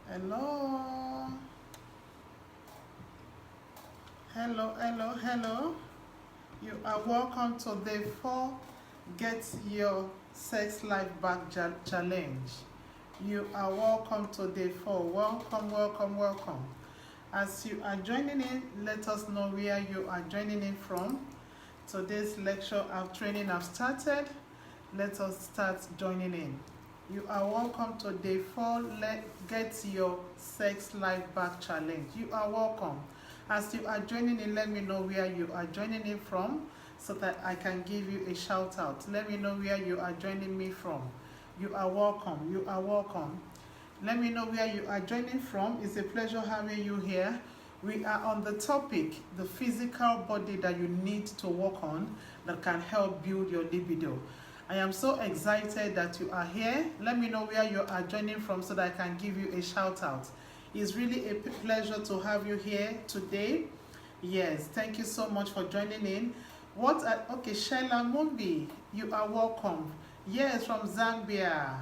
Hello. Hello. You are welcome to day 4 Get Your Sex Life Back Challenge. You are welcome to day 4. Welcome. As you are joining in, let us know where you are joining in from. Today's lecture training have started. Let us start joining in. You are welcome to day 4 Get Your Sex Life Back Challenge. You are welcome. As you are joining in, let me know where you are joining in from so that I can give you a shout out. Let me know where you are joining me from. You are welcome. Let me know where you are joining from. It's a pleasure having you here. We are on the topic, the physical body that you need to work on that can help build your libido. I am so excited that you are here. Let me know where you are joining from so that I can give you a shout out. It's really a pleasure to have you here today. Yes, thank you so much for joining in. Okay, Sheila Mumbi, you are welcome. Yes, from Zambia.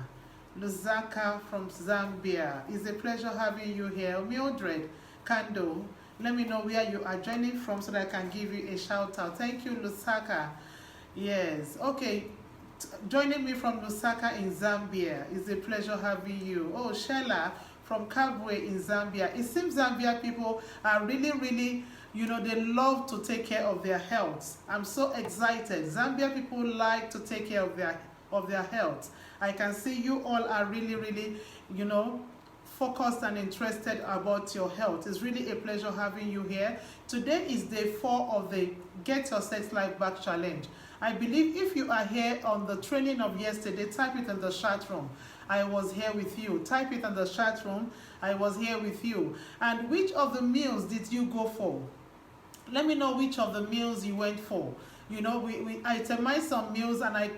Lusaka from Zambia. It's a pleasure having you here. Mildred Kando, let me know where you are joining from so that I can give you a shout out. Thank you, Lusaka. Yes, okay. Joining me from Lusaka in Zambia. It's a pleasure having you. Oh, Sheila from Kabwe in Zambia. It seems Zambia people are really, they love to take care of their health. I'm so excited. Zambia people like to take care of their health. I can see you all are really, focused and interested about your health. It's really a pleasure having you here. Today is day 4 of the Get Your Sex Life Back Challenge. I believe if you are here on the training of yesterday, type it in the chat room. I was here with you. Type it in the chat room. I was here with you. And which of the meals did you go for? Let me know which of the meals you went for. We itemized some meals and I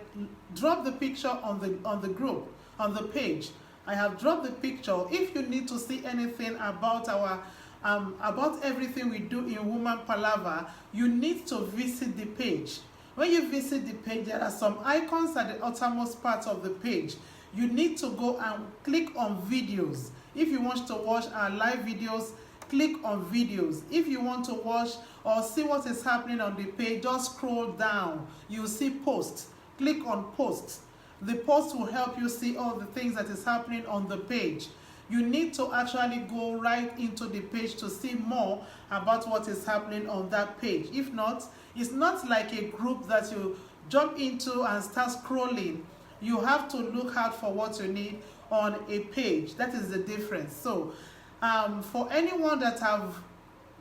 dropped the picture on the group, on the page. I have dropped the picture. If you need to see anything about our about everything we do in Woman Palava, you need to visit the page. When you visit the page, there are some icons at the uttermost part of the page. You need to go and click on videos. If you want to watch our live videos, click on videos. If you want to watch or see what is happening on the page, just scroll down. You'll see posts. Click on posts. The post will help you see all the things that is happening on the page. You need to actually go right into the page to see more about what is happening on that page. If not, it's not like a group that you jump into and start scrolling. You have to look out for what you need on a page. That is the difference. So for anyone that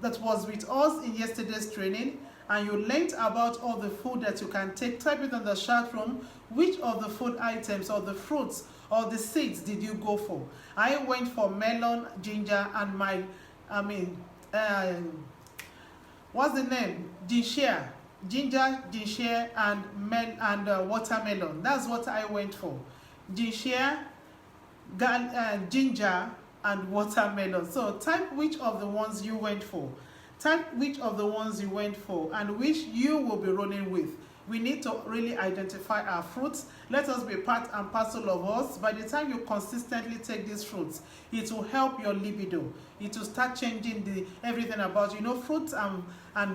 was with us in yesterday's training and you learned about all the food that you can take, type it in the chat room. Which of the food items or the fruits or the seeds did you go for? I went for melon, ginger, and what's the name? Ginger, and watermelon. That's what I went for. Ginger, and watermelon. So type which of the ones you went for. Type which of the ones you went for and which you will be running with. We need to really identify our fruits. Let us be part and parcel of us. By the time you consistently take these fruits, it will help your libido. It will start changing everything about you. Fruits and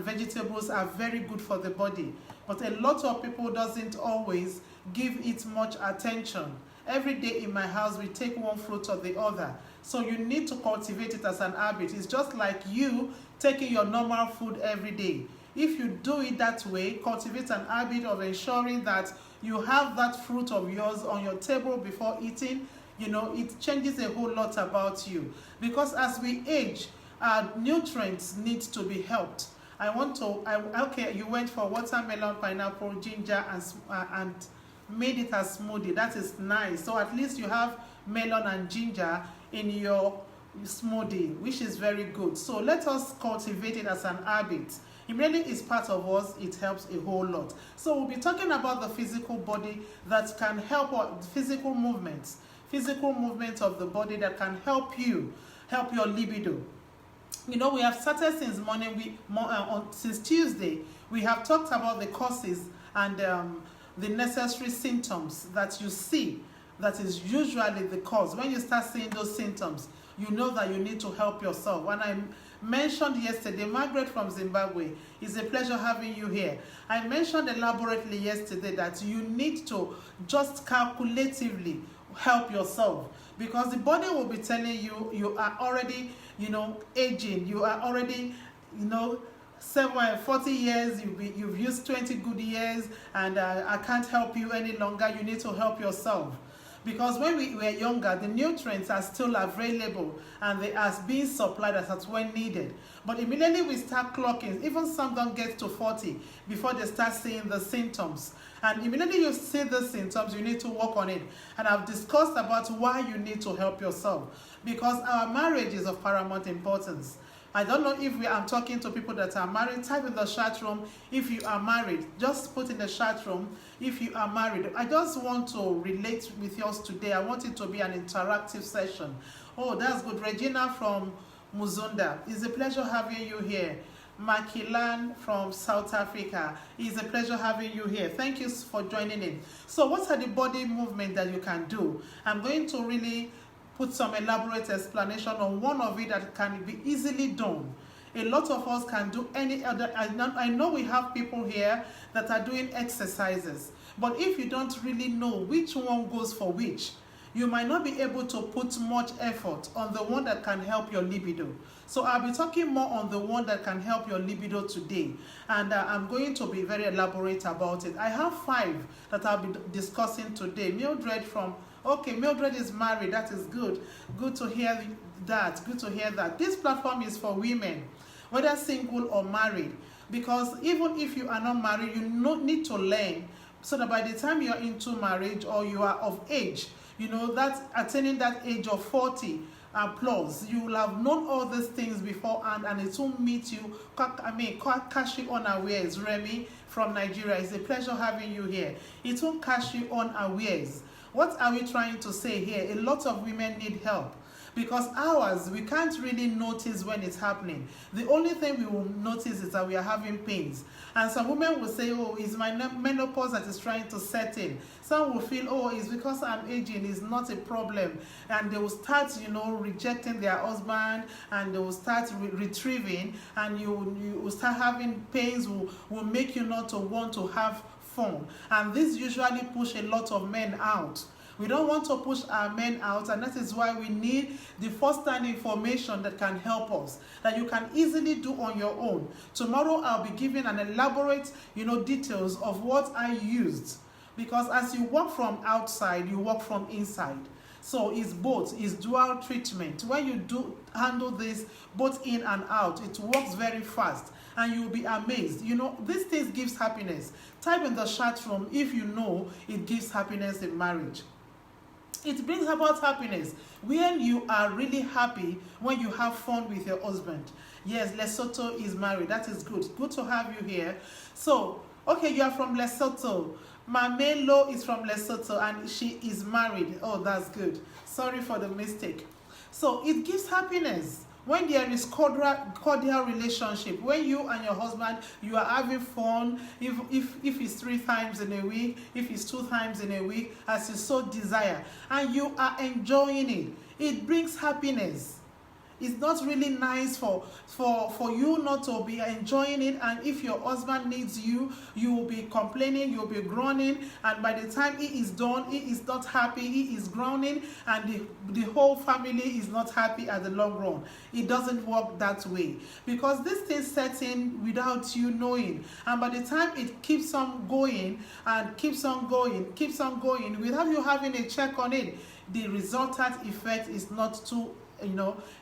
vegetables are very good for the body. But a lot of people doesn't always give it much attention. Every day in my house, we take one fruit or the other. So you need to cultivate it as an habit. It's just like you taking your normal food every day. If you do it that way, cultivate an habit of ensuring that you have that fruit of yours on your table before eating, it changes a whole lot about you. Because as we age, our nutrients need to be helped. Okay, you went for watermelon, pineapple, ginger, and made it as smoothie. That is nice. So at least you have melon and ginger in your smoothie, which is very good. So let us cultivate it as an habit. It really is part of us. It helps a whole lot. So we'll be talking about the physical body that can help, physical movements of the body that can help your libido. We have started since morning. Since Tuesday, we have talked about the causes and the necessary symptoms that you see that is usually the cause. When you start seeing those symptoms, you know that you need to help yourself. When I mentioned yesterday, Margaret from Zimbabwe, it's a pleasure having you here. I mentioned elaborately yesterday that you need to just calculatively help yourself, because the body will be telling you you are already, aging. You are already, 40 years, you've used 20 good years, and I can't help you any longer. You need to help yourself. Because when we were younger, the nutrients are still available and they are being supplied as when needed. But immediately we start clocking, even some don't get to 40 before they start seeing the symptoms. And immediately you see the symptoms, you need to work on it. And I've discussed about why you need to help yourself. Because our marriage is of paramount importance. I don't know if I'm talking to people that are married. Type in the chat room if you are married. Just put in the chat room if you are married. I just want to relate with yours today. I want it to be an interactive session. Oh, that's good. Regina from Muzunda. It's a pleasure having you here. Makilan from South Africa. It's a pleasure having you here. Thank you for joining in. So what are the body movements that you can do? I'm going to really put some elaborate explanation on one of it that can be easily done. A lot of us can do any other. I know we have people here that are doing exercises, but if you don't really know which one goes for which, you might not be able to put much effort on the one that can help your libido. So I'll be talking more on the one that can help your libido today, and I'm going to be very elaborate about it. I have 5 that I'll be discussing today. Mildred is married. That is good. Good to hear that. Good to hear that. This platform is for women, whether single or married, because even if you are not married, you need to learn, so that by the time you are into marriage or you are of age, that attaining that age of 40 plus, you will have known all these things beforehand, and it won't meet you, catch you unawares. Remy from Nigeria, it's a pleasure having you here. It won't catch you unawares. What are we trying to say here? A lot of women need help, because ours, we can't really notice when it's happening. The only thing we will notice is that we are having pains. And some women will say, oh, it's my menopause that is trying to set in. Some will feel, oh, it's because I'm aging, it's not a problem. And they will start, rejecting their husband, and they will start retrieving, and you will start having pains, will make you not to want to have fun. And this usually push a lot of men out. We don't want to push our men out, and that is why we need the first-hand information that can help us, that you can easily do on your own. Tomorrow I'll be giving an elaborate, details of what I used, because as you work from outside, you work from inside. So it's both, it's dual treatment. When you do handle this both in and out, it works very fast, and you'll be amazed. These things gives happiness. Type in the chat room if you know it gives happiness in marriage. It brings about happiness when you are really happy, when you have fun with your husband. Yes, Lesotho is married. That is good. Good to have you here. So, okay, you are from Lesotho. Mamelo is from Lesotho and she is married. Oh, that's good. Sorry for the mistake. So, it gives happiness when there is cordial relationship, when you and your husband, you are having fun, if it's 3 times in a week, if it's 2 times in a week, as you so desire, and you are enjoying it, it brings happiness. It's not really nice for you not to be enjoying it, and if your husband needs you, you will be complaining, you'll be groaning, and by the time he is done, he is not happy, he is groaning, and the whole family is not happy at the long run. It doesn't work that way, because this thing sets in without you knowing, and by the time it keeps on going and keeps on going without you having a check on it, the resultant effect is not too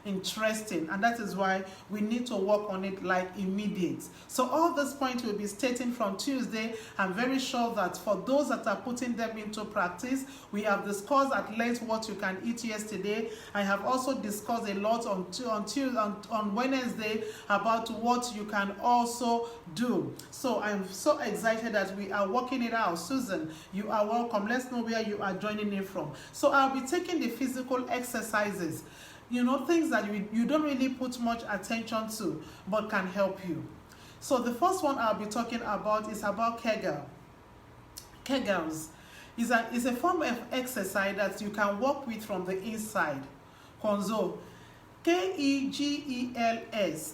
interesting, and that is why we need to work on it like immediate. So all this point will be stating from Tuesday. I'm very sure that for those that are putting them into practice, we have discussed at length what you can eat yesterday. I have also discussed a lot on Wednesday about what you can also do. So I'm so excited that we are working it out. Susan, you are welcome. Let's know where you are joining in from. So I'll be taking the physical exercises, things that you don't really put much attention to, but can help you. So the first one I'll be talking about is about Kegels. It's a form of exercise that you can work with from the inside. Konzo. Kegels.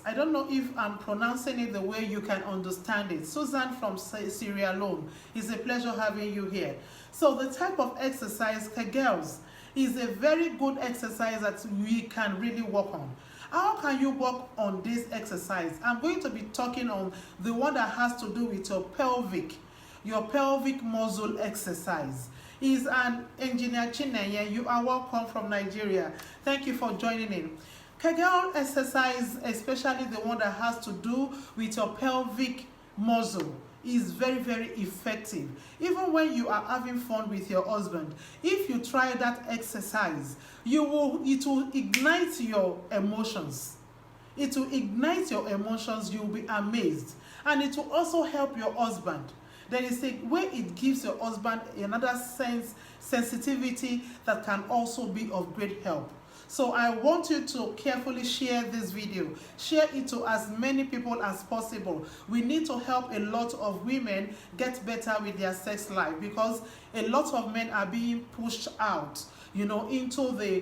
I don't know if I'm pronouncing it the way you can understand it. Susan from Sierra Leone. It's a pleasure having you here. So the type of exercise, Kegels, is a very good exercise that we can really work on. How can you work on this exercise? I'm going to be talking on the one that has to do with your pelvic muscle exercise. Is an engineer Chinenye. You are welcome from Nigeria. Thank you for joining in. Kegel exercise, especially the one that has to do with your pelvic muscle, is very, very effective. Even when you are having fun with your husband, if you try that exercise, it will ignite your emotions. It will ignite your emotions. You'll be amazed. And it will also help your husband. There is a way it gives your husband another sensitivity that can also be of great help. So I want you to carefully share this video. Share it to as many people as possible. We need to help a lot of women get better with their sex life, because a lot of men are being pushed out, into the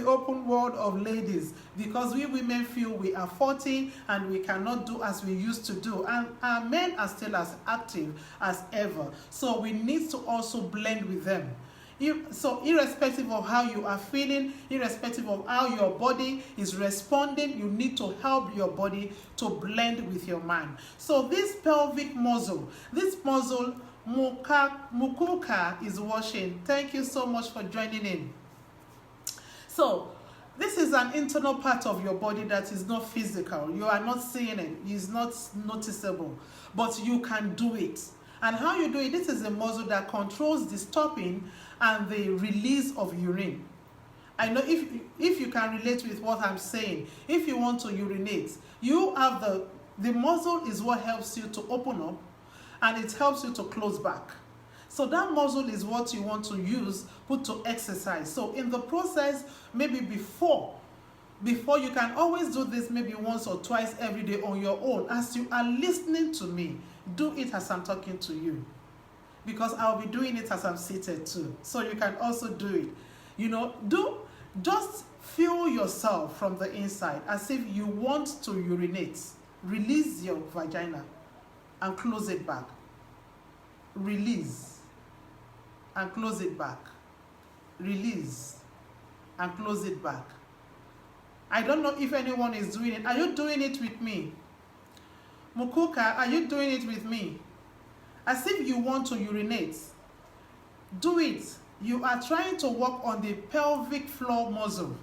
open world of ladies, because we women feel we are 40 and we cannot do as we used to do, and our men are still as active as ever. So we need to also blend with them. So irrespective of how you are feeling, irrespective of how your body is responding, you need to help your body to blend with your man. So this pelvic muscle, Mukuka is washing. Thank you so much for joining in. So this is an internal part of your body that is not physical. You are not seeing it. It's not noticeable, but you can do it. And how you do it, this is a muscle that controls the stopping and the release of urine. I know if you can relate with what I'm saying, if you want to urinate, you have the muscle is what helps you to open up, and it helps you to close back. So that muscle is what you want to use, put to exercise. So in the process, maybe before you can always do this maybe once or twice every day on your own. As you are listening to me, do it as I'm talking to you, because I'll be doing it as I'm seated too. So you can also do it. Just feel yourself from the inside as if you want to urinate. Release your vagina and close it back. Release and close it back. Release and close it back. I don't know if anyone is doing it. Are you doing it with me? Mukuka, are you doing it with me? As if you want to urinate. Do it. You are trying to work on the pelvic floor muscle.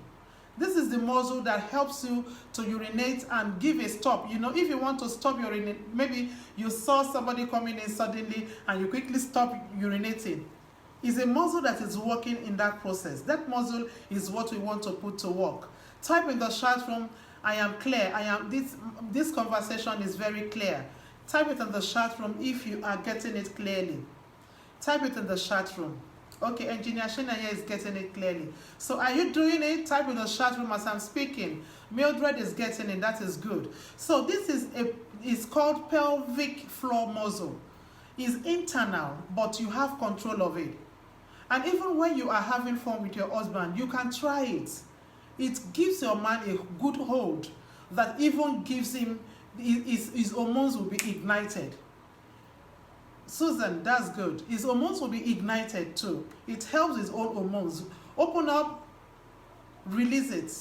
This is the muscle that helps you to urinate and give a stop. If you want to stop urinating, maybe you saw somebody coming in suddenly and you quickly stop urinating. It's a muscle that is working in that process. That muscle is what we want to put to work. Type in the chat room, I am clear. This conversation is very clear. Type it in the chat room if you are getting it clearly. Type it in the chat room. Okay, Engineer Shinaya is getting it clearly. So are you doing it? Type in the chat room as I'm speaking. Mildred is getting it. That is good. So this is called pelvic floor muscle. It's internal, but you have control of it. And even when you are having fun with your husband, you can try it. It gives your man a good hold that even gives him, his hormones will be ignited. Susan, that's good. His hormones will be ignited too. It helps his own hormones. Open up, release it.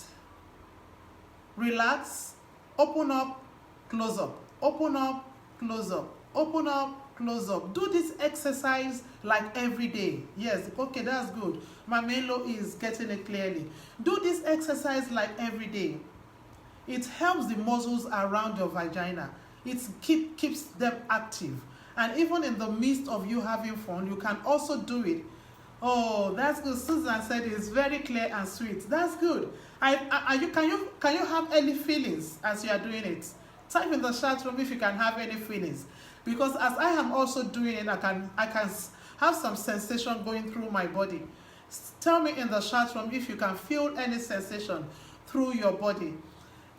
Relax, open up, close up. Open up, close up. Open up, close up. Do this exercise like every day. Yes, okay, that's good. Mamelo is getting it clearly. Do this exercise like every day. It helps the muscles around your vagina. It keeps them active. And even in the midst of you having fun, you can also do it. Oh, that's good. Susan said it's very clear and sweet. That's good. Can you have any feelings as you are doing it? Type in the chat room if you can have any feelings. Because as I am also doing it, I can have some sensation going through my body. Tell me in the chat room if you can feel any sensation through your body.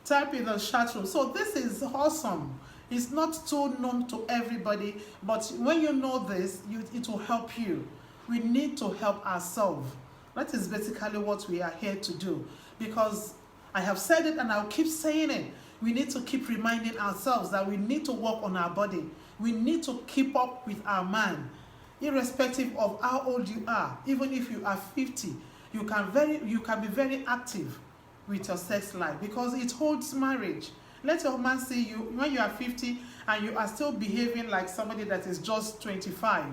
Type in the chat room. So this is awesome. It's not too known to everybody, but when you know this, it will help you. We need to help ourselves. That is basically what we are here to do. Because I have said it and I'll keep saying it. We need to keep reminding ourselves that we need to work on our body. We need to keep up with our man. Irrespective of how old you are, even if you are 50, you can be very active with your sex life because it holds marriage. Let your man see you when you are 50 and you are still behaving like somebody that is just 25.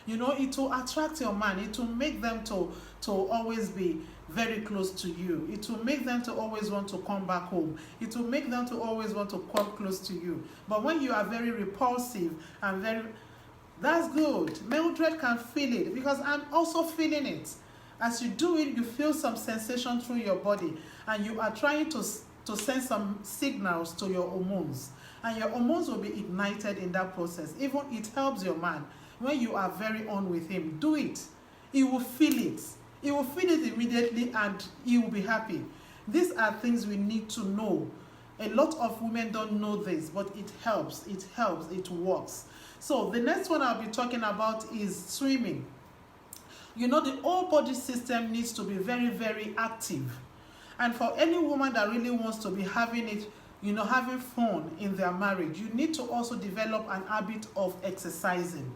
It will attract your man. It will make them to always be very close to you. It will make them to always want to come back home. It will make them to always want to come close to you. But when you are very repulsive and that's good. Mildred can feel it because I'm also feeling it. As you do it, you feel some sensation through your body and you are trying to send some signals to your hormones. And your hormones will be ignited in that process. Even it helps your man. When you are very on with him, do it. He will feel it. He will feel it immediately and he will be happy. These are things we need to know. A lot of women don't know this, but it helps. It helps. It works. So the next one I'll be talking about is swimming. The whole body system needs to be very, very active. And for any woman that really wants to be having it, having fun in their marriage, you need to also develop an habit of exercising.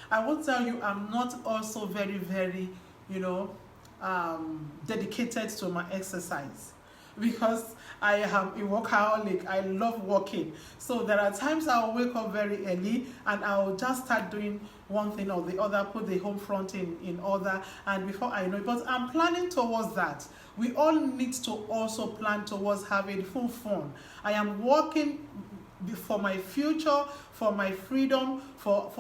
I will tell you, I'm not also very, very, dedicated to my exercise because I am a workaholic. I love walking. So there are times I'll wake up very early and I'll just start doing one thing or the other, put the home front in order, and before I know it, but I'm planning towards that. We all need to also plan towards having full fun. I am working for my future, for my freedom, for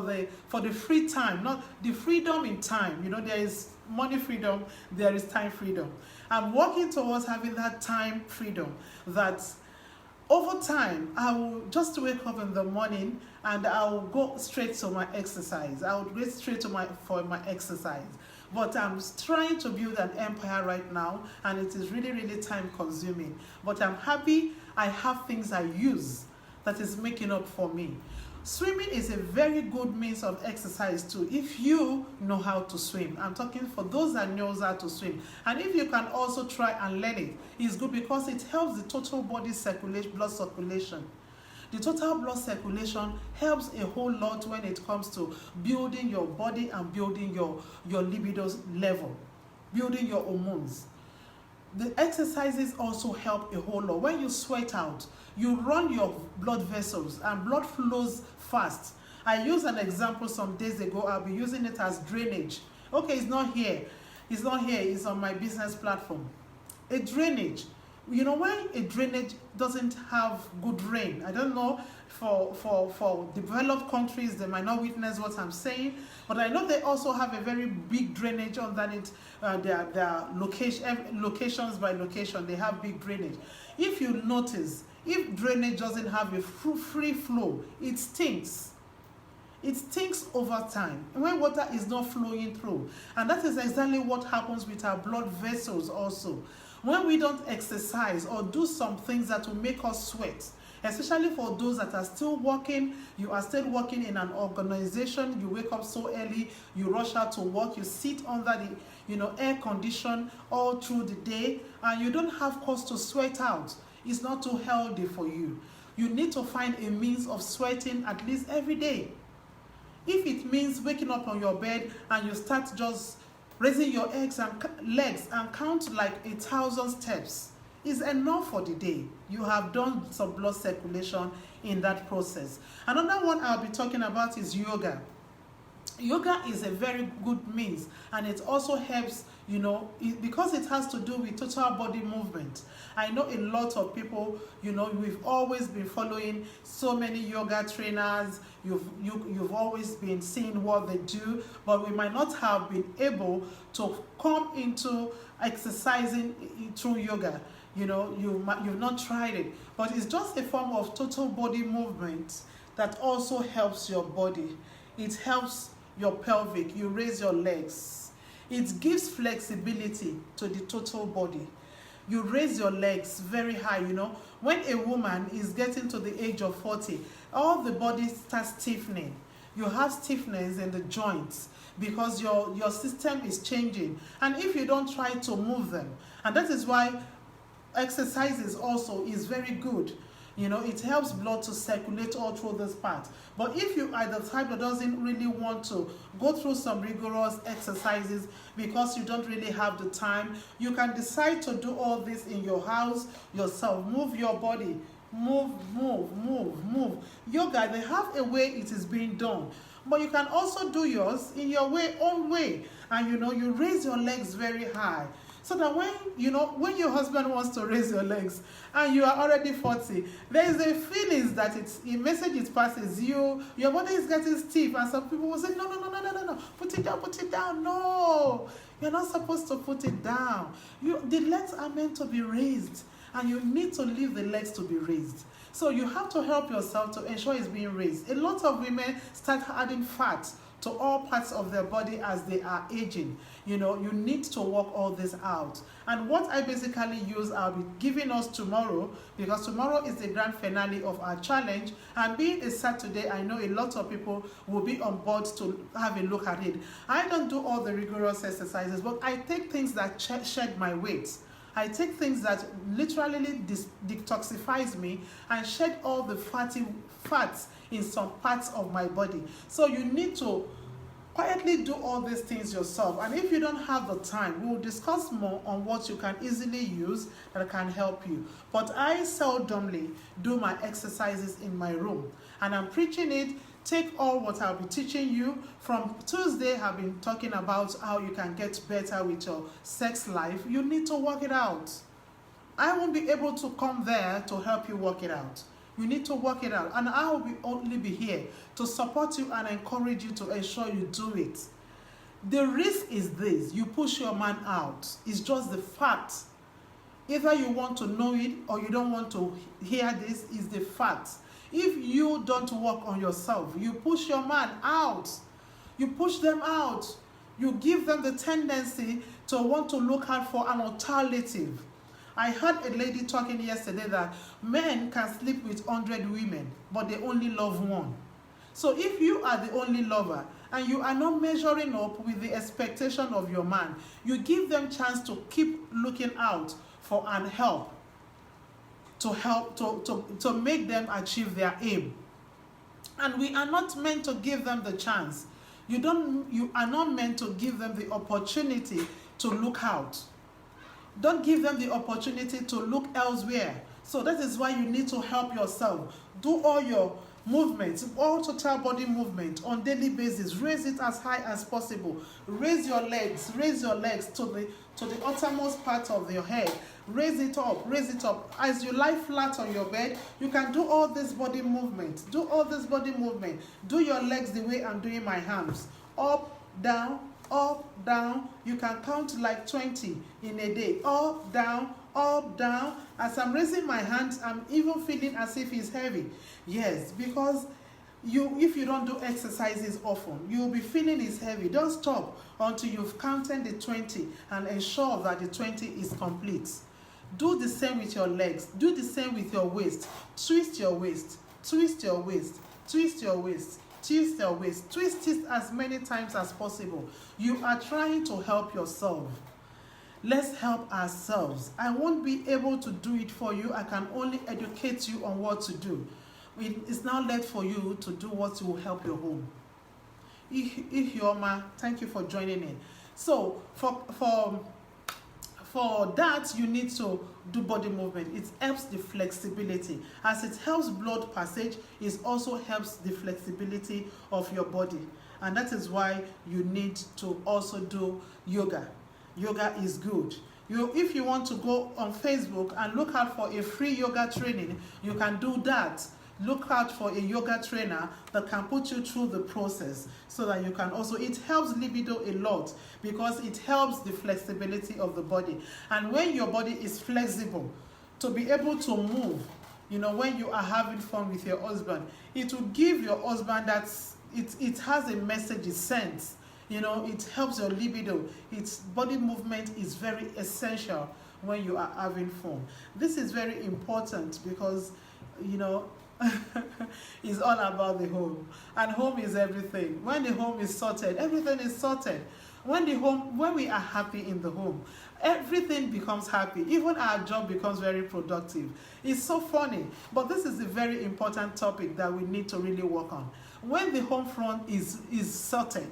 the free time, not the freedom in time. There is money freedom, there is time freedom. I'm working towards having that time freedom that over time I will just wake up in the morning and I will go straight to my exercise. I will go straight for my exercise. But I'm trying to build an empire right now and it is really, really time consuming. But I'm happy I have things I use that is making up for me. Swimming is a very good means of exercise too, if you know how to swim. I'm talking for those that knows how to swim. And if you can also try and learn it, it's good because it helps the total body blood circulation. The total blood circulation helps a whole lot when it comes to building your body and building your libido level, building your hormones. The exercises also help a whole lot. When you sweat out, you run your blood vessels and blood flows fast. I used an example some days ago. I'll be using it as drainage. Okay, it's not here. It's on my business platform. A drainage. When a drainage doesn't have good rain, I don't know, for developed countries, they might not witness what I'm saying, but I know they also have a very big drainage underneath their locations by location. They have big drainage. If you notice, if drainage doesn't have a free flow, it stinks. It stinks over time when water is not flowing through. And that is exactly what happens with our blood vessels also. When we don't exercise or do some things that will make us sweat, especially for those that are still working, you are still working in an organization, you wake up so early, you rush out to work, you sit under the air condition all through the day, and you don't have cause to sweat out. It's not too healthy for you. You need to find a means of sweating at least every day. If it means waking up on your bed and you start just raising your legs and count like 1,000 steps, is enough for the day. You have done some blood circulation in that process. Another one I'll be talking about is yoga. Yoga is a very good means, and it also helps, because it has to do with total body movement. I know a lot of people, we've always been following so many yoga trainers. You've always been seeing what they do, but we might not have been able to come into exercising through yoga. You've not tried it, but it's just a form of total body movement that also helps your body. It helps your pelvic. You raise your legs. It gives flexibility to the total body. you raise your legs very high. When a woman is getting to the age of 40, all the body starts stiffening. You have stiffness in the joints because your system is changing, and if you don't try to move them, and that is why exercises also is very good. It helps blood to circulate all through this part. But if you are the type that doesn't really want to go through some rigorous exercises because you don't really have the time, you can decide to do all this in your house yourself. Move your body. Move. Yoga, they have a way it is being done. But you can also do yours in your own way. And you raise your legs very high. So that when your husband wants to raise your legs and you are already 40, there is a feeling that a message it passes you, your body is getting stiff, and some people will say, no, put it down. No, you're not supposed to put it down. The legs are meant to be raised, and you need to leave the legs to be raised. So you have to help yourself to ensure it's being raised. A lot of women start adding fat to all parts of their body as they are aging. You need to work all this out. And what I basically use, I'll be giving us tomorrow, because tomorrow is the grand finale of our challenge. And being a Saturday, I know a lot of people will be on board to have a look at it. I don't do all the rigorous exercises, but I take things that shed my weight. I take things that literally detoxifies me and shed all the fats in some parts of my body. So you need to quietly do all these things yourself. And if you don't have the time, we will discuss more on what you can easily use that can help you. But I seldomly do my exercises in my room, and I'm preaching it. Take all what I'll be teaching you. From Tuesday, I've been talking about how you can get better with your sex life. You need to work it out. I won't be able to come there to help you work it out. You need to work it out. And I will only be here to support you and encourage you to ensure you do it. The risk is this: you push your man out. It's just the fact. Either you want to know it or you don't want to hear this, is the fact. If you don't work on yourself, you push your man out. You push them out. You give them the tendency to want to look out for an alternative. I heard a lady talking yesterday that men can sleep with 100 women, but they only love one. So if you are the only lover and you are not measuring up with the expectation of your man, you give them chance to keep looking out for an help, to make them achieve their aim. And we are not meant to give them the chance. You are not meant to give them the opportunity to look out. Don't give them the opportunity to look elsewhere. So that is why you need to help yourself. Do all your movements, all total body movement on daily basis. Raise it as high as possible. Raise your legs to the uttermost part of your head. Raise it up. As you lie flat on your bed, you can do all this body movement. Do your legs the way I'm doing my arms. Up, down. You can count like 20 in a day. Up, down. As I'm raising my hands, I'm even feeling as if it's heavy. Yes, because if you don't do exercises often, you'll be feeling it's heavy. Don't stop until you've counted the 20 and ensure that the 20 is complete. Do the same with your legs. Do the same with your waist. Twist your waist. Twist it as many times as possible. You are trying to help yourself. Let's help ourselves. I won't be able to do it for you. I can only educate you on what to do. It's now left for you to do what will help your home. Ihioma, thank you for joining in. So for that, you need to do body movement. It helps the flexibility. As it helps blood passage, it also helps the flexibility of your body. And that is why you need to also do yoga. Yoga is good. If you want to go on Facebook and look out for a free yoga training, you can do that. Look out for a yoga trainer that can put you through the process so that you can also, it helps libido a lot because it helps the flexibility of the body. And when your body is flexible, to be able to move, when you are having fun with your husband, it will give your husband that it has a message, it sends. It helps your libido. Its body movement is very essential when you are having fun. This is very important because, you know, it's all about the home, and home is everything. When the home is sorted, everything is sorted. When we are happy in the home, everything becomes happy. Even our job becomes very productive. It's so funny, but this is a very important topic that we need to really work on. When the home front is sorted,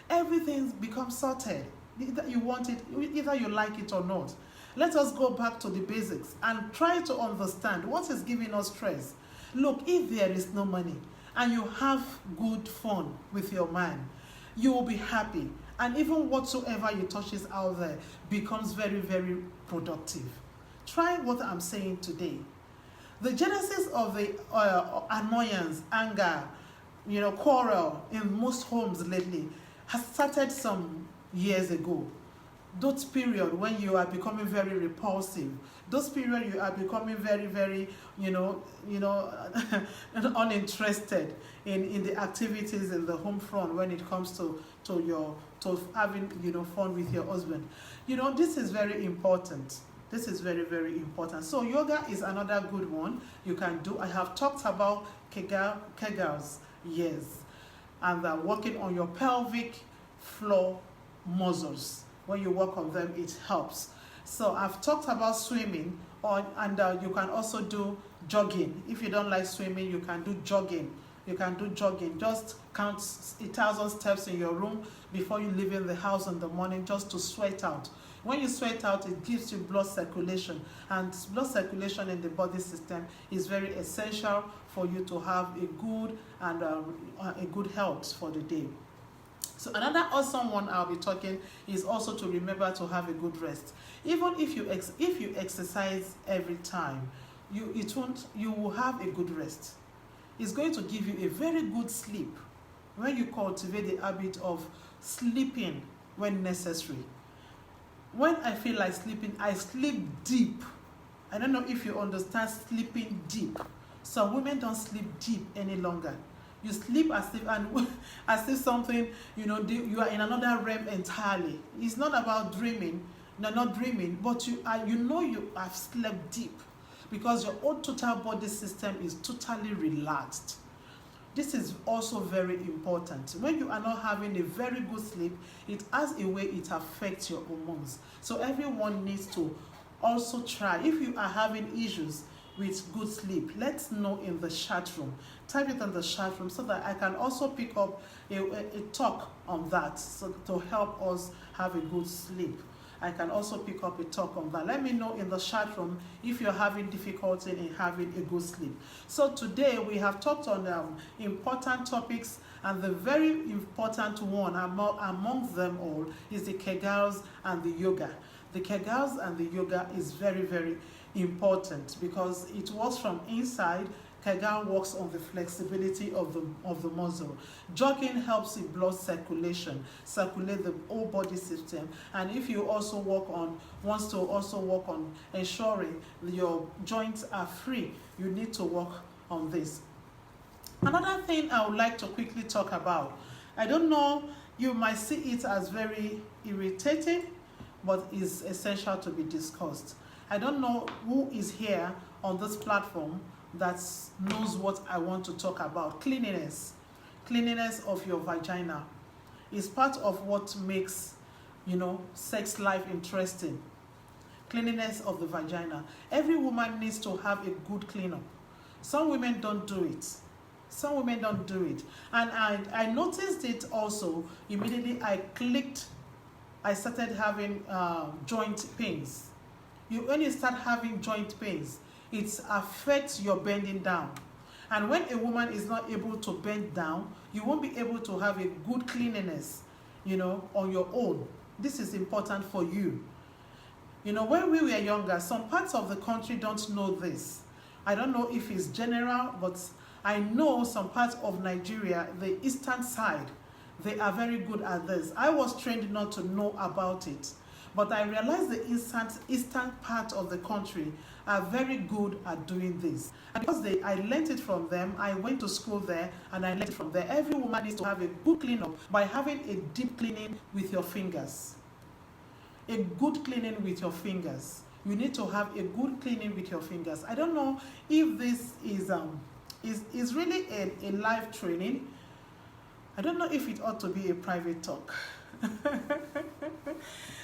everything becomes sorted. Either you want it, either you like it or not. Let us go back to the basics and try to understand what is giving us stress. Look, if there is no money and you have good fun with your man, you will be happy. And even whatsoever you touches out there becomes very, very productive. Try what I'm saying today. The genesis of the annoyance, anger, quarrel in most homes lately has started some years ago. Those period when you are becoming very repulsive, those period you are becoming very, very, uninterested in the activities in the home front when it comes to having fun with your husband. This is very important. This is very, very important. So yoga is another good one you can do. I have talked about Kegels, yes, and working on your pelvic floor muscles. When you work on them, it helps. So I've talked about swimming, and you can also do jogging. If you don't like swimming, you can do jogging. Just count 1,000 steps in your room before you leave in the house in the morning, just to sweat out. When you sweat out, it gives you blood circulation, and blood circulation in the body system is very essential for you to have a good health for the day. So another awesome one I'll be talking is also to remember to have a good rest. Even if you exercise every time, you will have a good rest. It's going to give you a very good sleep when you cultivate the habit of sleeping when necessary. When I feel like sleeping, I sleep deep. I don't know if you understand sleeping deep. Some women don't sleep deep any longer. You sleep as if something, you are in another realm entirely. It's not about dreaming, not dreaming, but you have slept deep because your whole total body system is totally relaxed. This is also very important. When you are not having a very good sleep, it has a way it affects your hormones. So everyone needs to also try. If you are having issues with good sleep, let's know in the chat room. Type it in the chat room so that I can also pick up a talk on that, so to help us have a good sleep. I can also pick up a talk on that. Let me know in the chat room if you're having difficulty in having a good sleep. So today we have talked on important topics, and the very important one among them all is the Kegels and the yoga. The Kegels and the yoga is very, very important because it works from inside. Kegel works on the flexibility of the muscle. Jogging helps in blood circulate the whole body system. And if you also wants to work on ensuring your joints are free, you need to work on this. Another thing I would like to quickly talk about, I don't know, you might see it as very irritating, but is essential to be discussed. I don't know who is here on this platform that knows what I want to talk about. Cleanliness of your vagina is part of what makes sex life interesting. Cleanliness of the vagina. Every woman needs to have a good cleanup. Some women don't do it. And I noticed it also immediately. I started having joint pains. When you start having joint pains, it affects your bending down. And when a woman is not able to bend down, you won't be able to have a good cleanliness, on your own. This is important for you. When we were younger, some parts of the country don't know this. I don't know if it's general, but I know some parts of Nigeria, the eastern side, they are very good at this. I was trained not to know about it, but I realized the eastern part of the country are very good at doing this. And because I learned it from them, I went to school there and I learned it from there. Every woman needs to have a good cleanup by having a deep cleaning with your fingers. A good cleaning with your fingers. you need to have a good cleaning with your fingers. I don't know if this is really a live training. I don't know if it ought to be a private talk.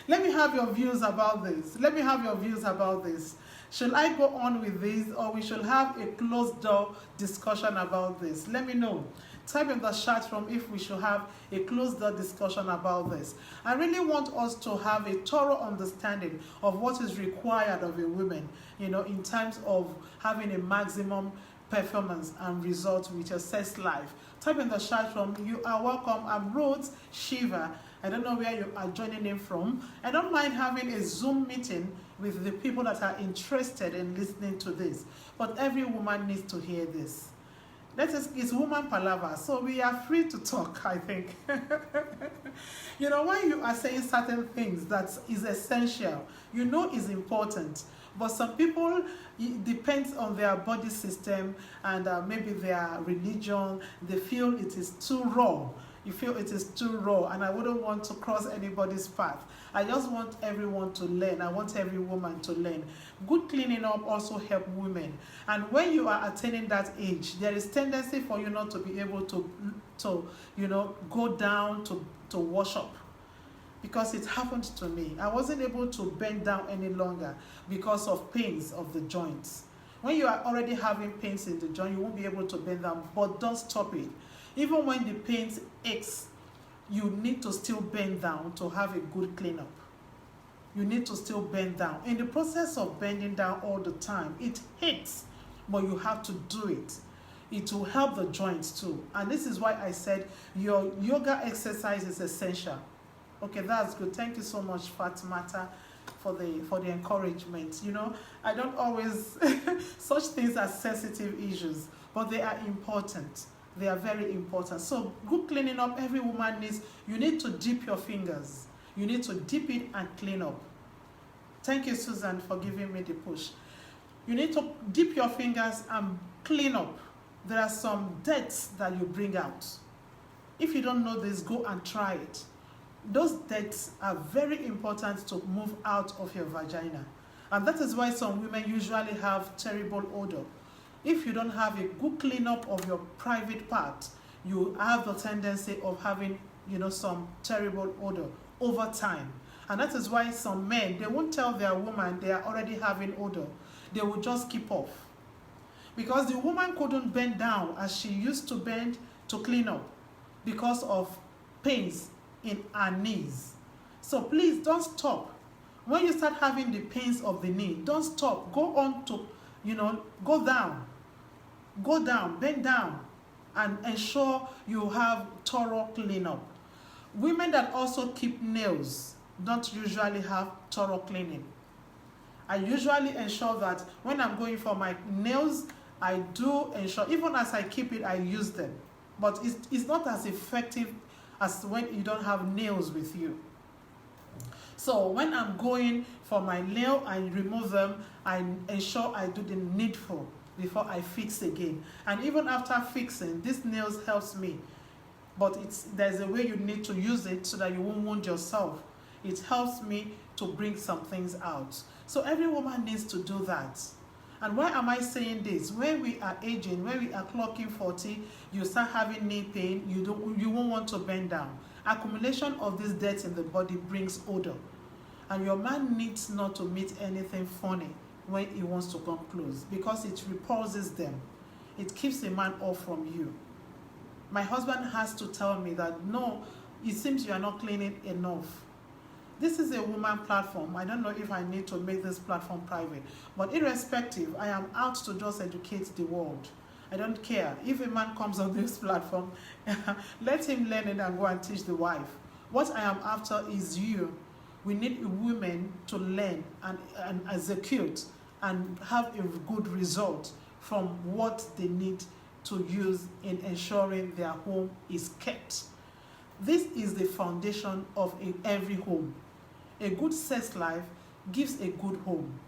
Let me have your views about this. Let me have your views about this. Should I go on with this, or we should have a closed door discussion about this? Let me know. Type in the chat room if we should have a closed door discussion about this. I really want us to have a thorough understanding of what is required of a woman, in terms of having a maximum performance and results with your sex life. Type in the chat room. You are welcome. I'm Rhodes Shiva. I don't know where you are joining in from. I don't mind having a Zoom meeting with the people that are interested in listening to this. But every woman needs to hear this. It's woman palaver, so we are free to talk, I think. When you are saying certain things that is essential, is important. But some people, it depends on their body system and maybe their religion. They feel it is too raw. You feel it is too raw, and I wouldn't want to cross anybody's path. I just want everyone to learn. I want every woman to learn. Good cleaning up also help women. And when you are attaining that age, there is tendency for you not to be able to go down to wash up. Because it happened to me. I wasn't able to bend down any longer because of pains of the joints. When you are already having pains in the joint, you won't be able to bend down, but don't stop it. Even when the pain aches, you need to still bend down to have a good cleanup. You need to still bend down. In the process of bending down all the time, it hurts, but you have to do it. It will help the joints too. And this is why I said your yoga exercise is essential. Okay, that's good. Thank you so much, Fatimata, for the encouragement. I don't always such things are sensitive issues, but they are important. They are very important. So good cleaning up, every woman needs. You need to dip your fingers. You need to dip it and clean up. Thank you, Susan, for giving me the push. You need to dip your fingers and clean up. There are some debts that you bring out. If you don't know this, go and try it. Those debts are very important to move out of your vagina. And that is why some women usually have terrible odor. If you don't have a good cleanup of your private part, you have the tendency of having, some terrible odor over time. And that is why some men, they won't tell their woman they are already having odor. They will just keep off. Because the woman couldn't bend down as she used to bend to clean up because of pains in her knees. So please don't stop. When you start having the pains of the knee, don't stop. Go on to, go down. Go down, bend down, and ensure you have thorough cleanup. Women that also keep nails don't usually have thorough cleaning. I usually ensure that when I'm going for my nails, I do ensure, even as I keep it, I use them. But it's not as effective as when you don't have nails with you. So when I'm going for my nail, I remove them, I ensure I do the needful before I fix again. And even after fixing, this nails helps me. But there's a way you need to use it so that you won't wound yourself. It helps me to bring some things out. So every woman needs to do that. And why am I saying this? When we are aging, when we are clocking 40, you start having knee pain, you won't want to bend down. Accumulation of this dirt in the body brings odor. And your man needs not to meet anything funny when he wants to come close, because it repulses them. It keeps a man off from you. My husband has to tell me that, no, it seems you are not cleaning enough. This is a woman platform. I don't know if I need to make this platform private, but irrespective, I am out to just educate the world. I don't care. If a man comes on this platform, let him learn it and go and teach the wife. What I am after is you. We need women to learn and execute and have a good result from what they need to use in ensuring their home is kept. This is the foundation of every home. A good sex life gives a good home.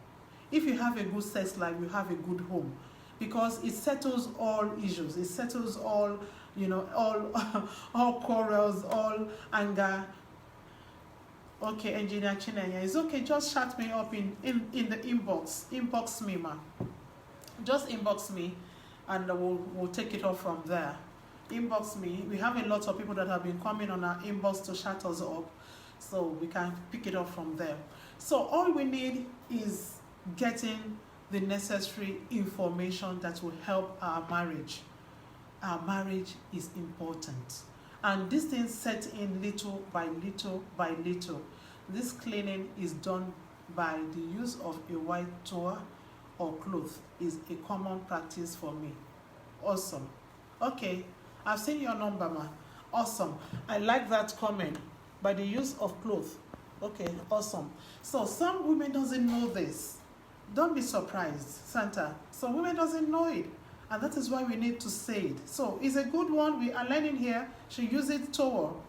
If you have a good sex life, you have a good home, because it settles all issues. It settles all, all quarrels, all anger. Okay, Engineer Chinenya, it's okay. Just chat me up in the inbox. Inbox me, ma. Just inbox me, and we'll take it off from there. Inbox me. We have a lot of people that have been coming on our inbox to chat us up, so we can pick it up from there. So all we need is getting the necessary information that will help our marriage. Our marriage is important. And this thing set in little by little by little. This cleaning is done by the use of a white towel or cloth. Is a common practice for me. Awesome. Okay, I've seen your number, ma. Awesome. I like that comment. By the use of cloth. Okay, awesome. So some women doesn't know this. Don't be surprised, Santa. Some women doesn't know it. And that is why we need to say it. So it's a good one. We are learning here. She uses towel,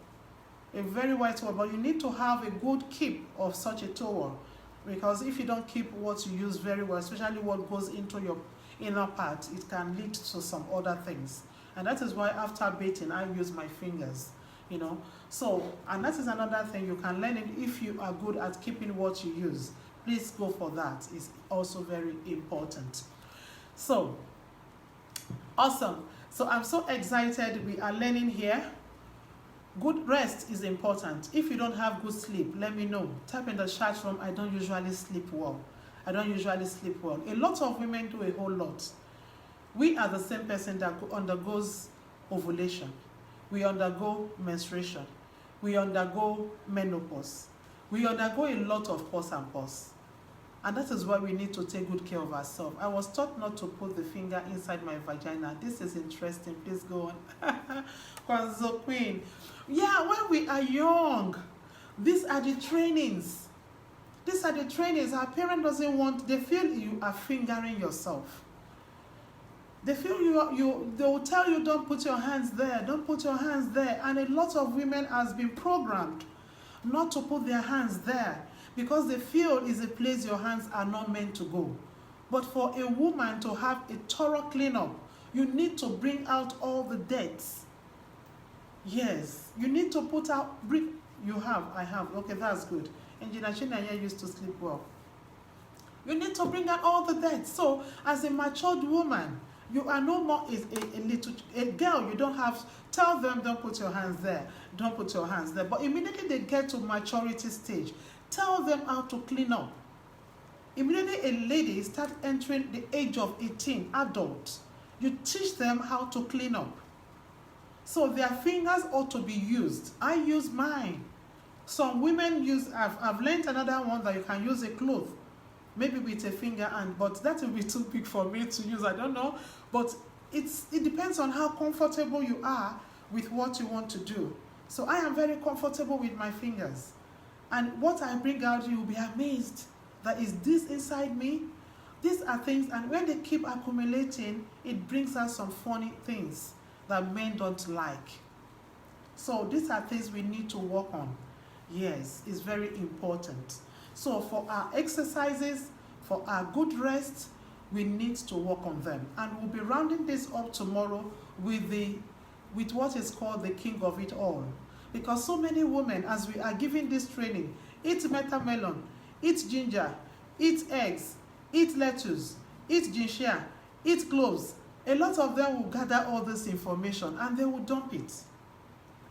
a very white towel, but you need to have a good keep of such a towel, because if you don't keep what you use very well, especially what goes into your inner part, it can lead to some other things. And that is why after bathing, I use my fingers, you know. So, and that is another thing you can learn it if you are good at keeping what you use. Please go for that. It's also very important. So, awesome. So I'm so excited. We are learning here. Good rest is important. If you don't have good sleep, let me know. Type in the chat room. I don't usually sleep well. I don't usually sleep well. A lot of women do a whole lot. We are the same person that undergoes ovulation. We undergo menstruation. We undergo menopause. We undergo a lot of pause and pause. And that is why we need to take good care of ourselves. I was taught not to put the finger inside my vagina. This is interesting. Please go on. Kwanzo Queen. Yeah, when we are young, these are the trainings. These are the trainings. Our parent doesn't want, they feel you are fingering yourself. They feel they will tell you, don't put your hands there, don't put your hands there. And a lot of women has been programmed not to put their hands there, because they feel is a place your hands are not meant to go. But for a woman to have a thorough cleanup, you need to bring out all the debts. Yes, you need to put out, you have, I have, okay, that's good. Engineer Chinanya used to sleep well. You need to bring out all the debts. So as a matured woman, you are no more a girl. You don't have, tell them don't put your hands there, don't put your hands there. But immediately they get to maturity stage, tell them how to clean up. Immediately a lady starts entering the age of 18, adult, you teach them how to clean up. So their fingers ought to be used. I use mine. Some women use, I've learned another one that you can use a cloth, maybe with a finger, but that will be too big for me to use, I don't know. But it depends on how comfortable you are with what you want to do. So I am very comfortable with my fingers. And what I bring out, you will be amazed that is this inside me. These are things, and when they keep accumulating, it brings out some funny things that men don't like. So these are things we need to work on. Yes, it's very important. So for our exercises, for our good rest, we need to work on them. And we'll be rounding this up tomorrow with what is called the king of it all. Because so many women, as we are giving this training, eat watermelon, eat ginger, eat eggs, eat lettuce, eat ginger, eat cloves. A lot of them will gather all this information and they will dump it.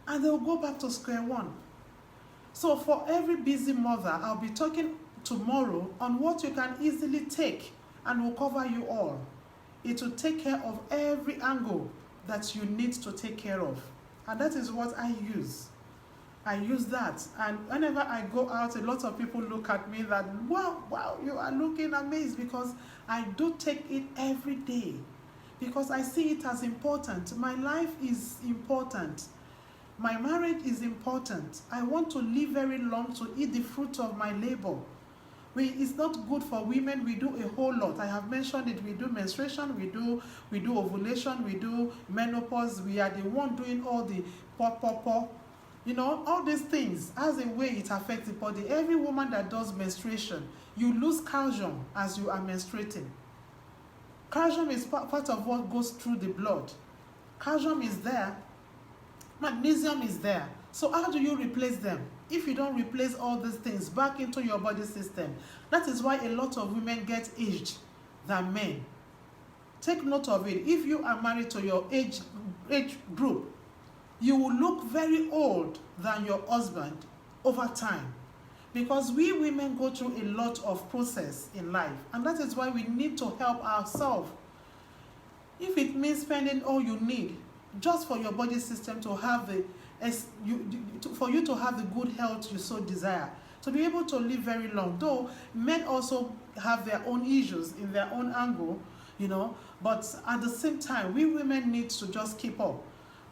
And they will go back to square one. So for every busy mother, I'll be talking tomorrow on what you can easily take, and will cover you all. It will take care of every angle that you need to take care of. And that is what I use. I use that. And whenever I go out, a lot of people look at me that, wow, you are looking amazed, because I do take it every day. Because I see it as important. My life is important. My marriage is important. I want to live very long to eat the fruit of my labor. It's not good for women. We do a whole lot. I have mentioned it. We do menstruation, we do ovulation, we do menopause. We are the one doing all the pop. You know, all these things, as a way it affects the body. Every woman that does menstruation, you lose calcium as you are menstruating. Calcium is part of what goes through the blood. Calcium is there. Magnesium is there. So how do you replace them? if you don't replace all these things back into your body system, that is why a lot of women get aged than men. Take note of it. If you are married to your age group, you will look very old than your husband over time, because we women go through a lot of process in life, and that is why we need to help ourselves. If it means spending all you need just for your body system to have for you to have the good health you so desire, to be able to live very long. Though men also have their own issues in their own angle, but at the same time, we women need to just keep up.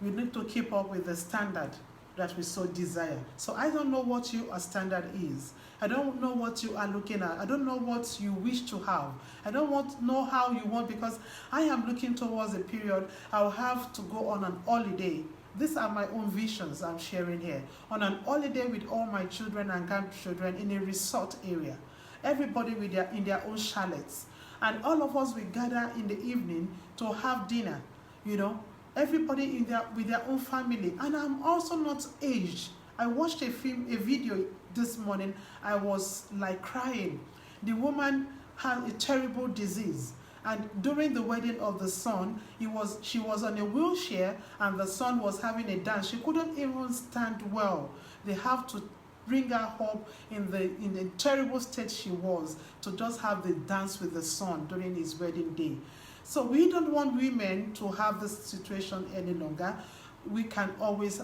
We need to keep up with the standard that we so desire. So I don't know what your standard is. I don't know what you are looking at. I don't know what you wish to have. I don't know how you want, because I am looking towards a period I'll have to go on an holiday. These are my own visions I'm sharing here. On an holiday with all my children and grandchildren in a resort area. Everybody in their own chalets. And all of us will gather in the evening to have dinner, Everybody with their own family. And I'm also not aged. I watched a video this morning. I was like crying. The woman had a terrible disease. And during the wedding of the son, she was on a wheelchair, and the son was having a dance. She couldn't even stand well. They have to bring her up in the terrible state she was, to just have the dance with the son during his wedding day. So we don't want women to have this situation any longer. We can always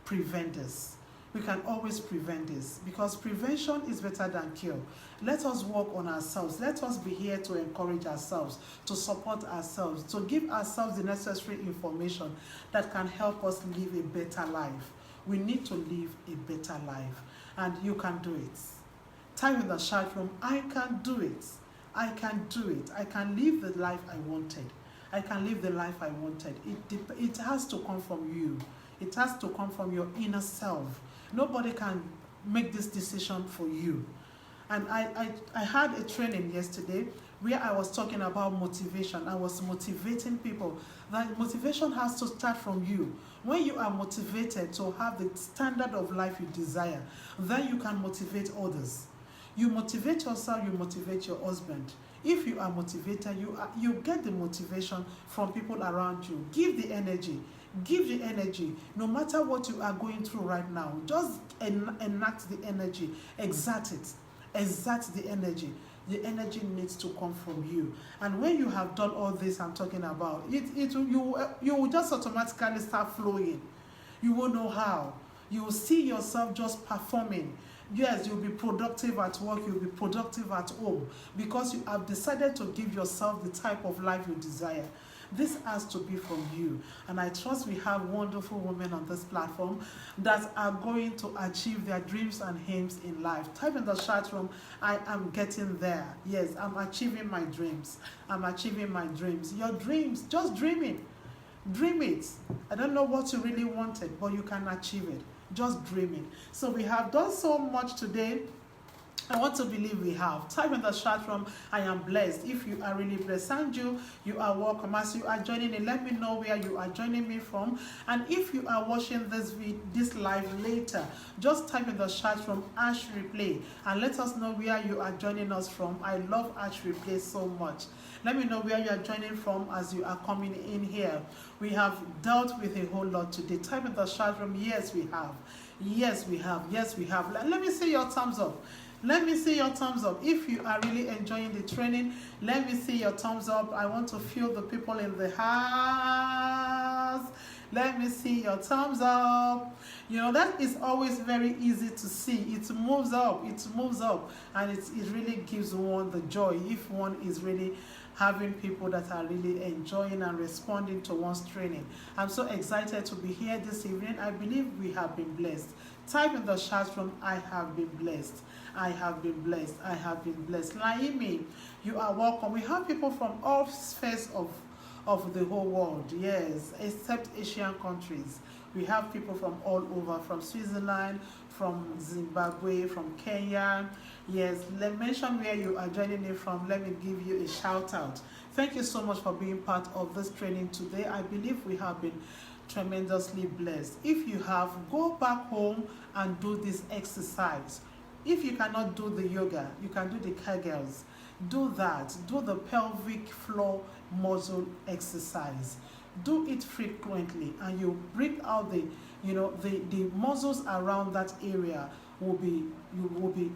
prevent this. We can always prevent this, because prevention is better than cure. Let us work on ourselves. Let us be here to encourage ourselves, to support ourselves, to give ourselves the necessary information that can help us live a better life. We need to live a better life, and you can do it. Type in the chat room, I can do it. I can do it. I can live the life I wanted. I can live the life I wanted. It has to come from you. It has to come from your inner self. Nobody can make this decision for you. And I had a training yesterday where I was talking about motivation. I was motivating people that motivation has to start from you. When you are motivated to have the standard of life you desire, then you can motivate others. You motivate yourself, you motivate your husband. If you are motivated, you get the motivation from people around you. Give the energy. Give the energy. No matter what you are going through right now, just enact the energy. Exert it. Exert the energy. The energy needs to come from you. And when you have done all this I'm talking about, you will just automatically start flowing. You won't know how. You will see yourself just performing. Yes, you'll be productive at work, you'll be productive at home, because you have decided to give yourself the type of life you desire. This has to be from you. And I trust we have wonderful women on this platform that are going to achieve their dreams and aims in life. Type in the chat room, I am getting there. Yes, I'm achieving my dreams. I'm achieving my dreams. Your dreams, just dreaming. Dream it. I don't know what you really wanted, but you can achieve it. Just dreaming. So we have done so much today. I want to believe we have. Type in the chat room, I am blessed. If you are really blessed, Sanju, you are welcome. As you are joining in, let me know where you are joining me from. And if you are watching this live later, just type in the chat room, Ash Replay, and let us know where you are joining us from. I love Ash Replay so much. Let me know where you are joining from as you are coming in here. We have dealt with a whole lot today. Type in the chat room, yes, we have. Yes, we have. Yes, we have. Let me see your thumbs up. Let me see your thumbs up. If you are really enjoying the training, let me see your thumbs up. I want to feel the people in the house. Let me see your thumbs up. That is always very easy to see. It moves up, and it really gives one the joy if one is really having people that are really enjoying and responding to one's training. I'm so excited to be here this evening. I believe we have been blessed. Type in the chat room, I have been blessed. I have been blessed. I have been blessed. Naimi, you are welcome. We have people from all spheres of the whole world, yes, except Asian countries. We have people from all over, from Switzerland, from Zimbabwe, from Kenya. Yes, mention where you are joining me from. Let me give you a shout out. Thank you so much for being part of this training today. I believe we have been tremendously blessed. If you have, go back home and do this exercise. If you cannot do the yoga, you can do the Kegels. Do that. Do the pelvic floor muscle exercise. Do it frequently, and you bring out the muscles around that area will be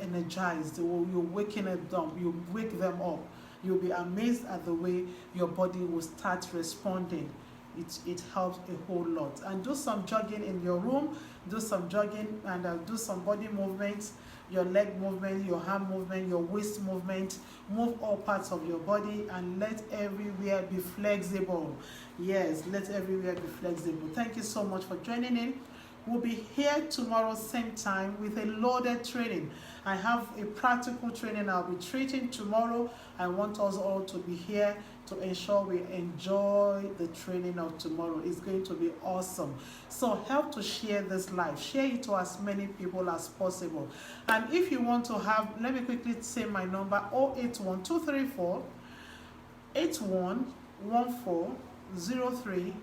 energized. You're waking them, you wake them up. You'll be amazed at the way your body will start responding. It helps a whole lot. And do some jogging in your room. Do some jogging and do some body movements. Your leg movement, your arm movement, your waist movement. Move all parts of your body and let everywhere be flexible. Yes, let everywhere be flexible. Thank you so much for joining in. We'll be here tomorrow same time with a loaded training. I have a practical training I'll be treating tomorrow. I want us all to be here to ensure we enjoy the training of tomorrow. It's going to be awesome. So help to share this live. Share it to as many people as possible. And if you want to have, let me quickly say my number, 081 234 8114 03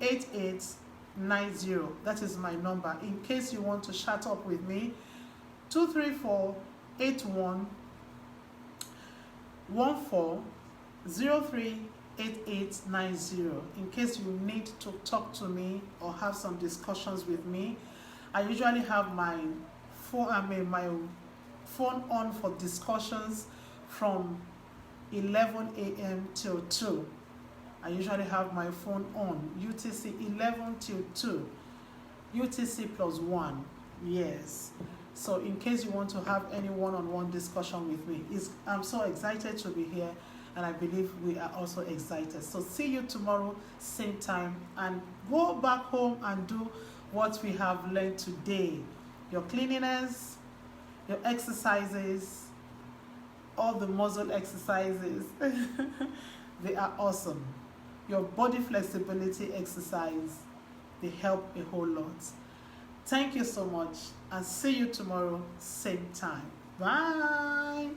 8890. That is my number. In case you want to chat up with me, 234 8114 038890. In case you need to talk to me or have some discussions with me, I usually have my phone on for discussions from 11 a.m. till 2. I usually have my phone on UTC 11 till 2, UTC plus 1. Yes. So in case you want to have any one-on-one discussion with me, I'm so excited to be here, and I believe we are also excited. So see you tomorrow, same time, and go back home and do what we have learned today. Your cleanliness, your exercises, all the muscle exercises, they are awesome. Your body flexibility exercise, they help a whole lot. Thank you so much, and see you tomorrow, same time. Bye.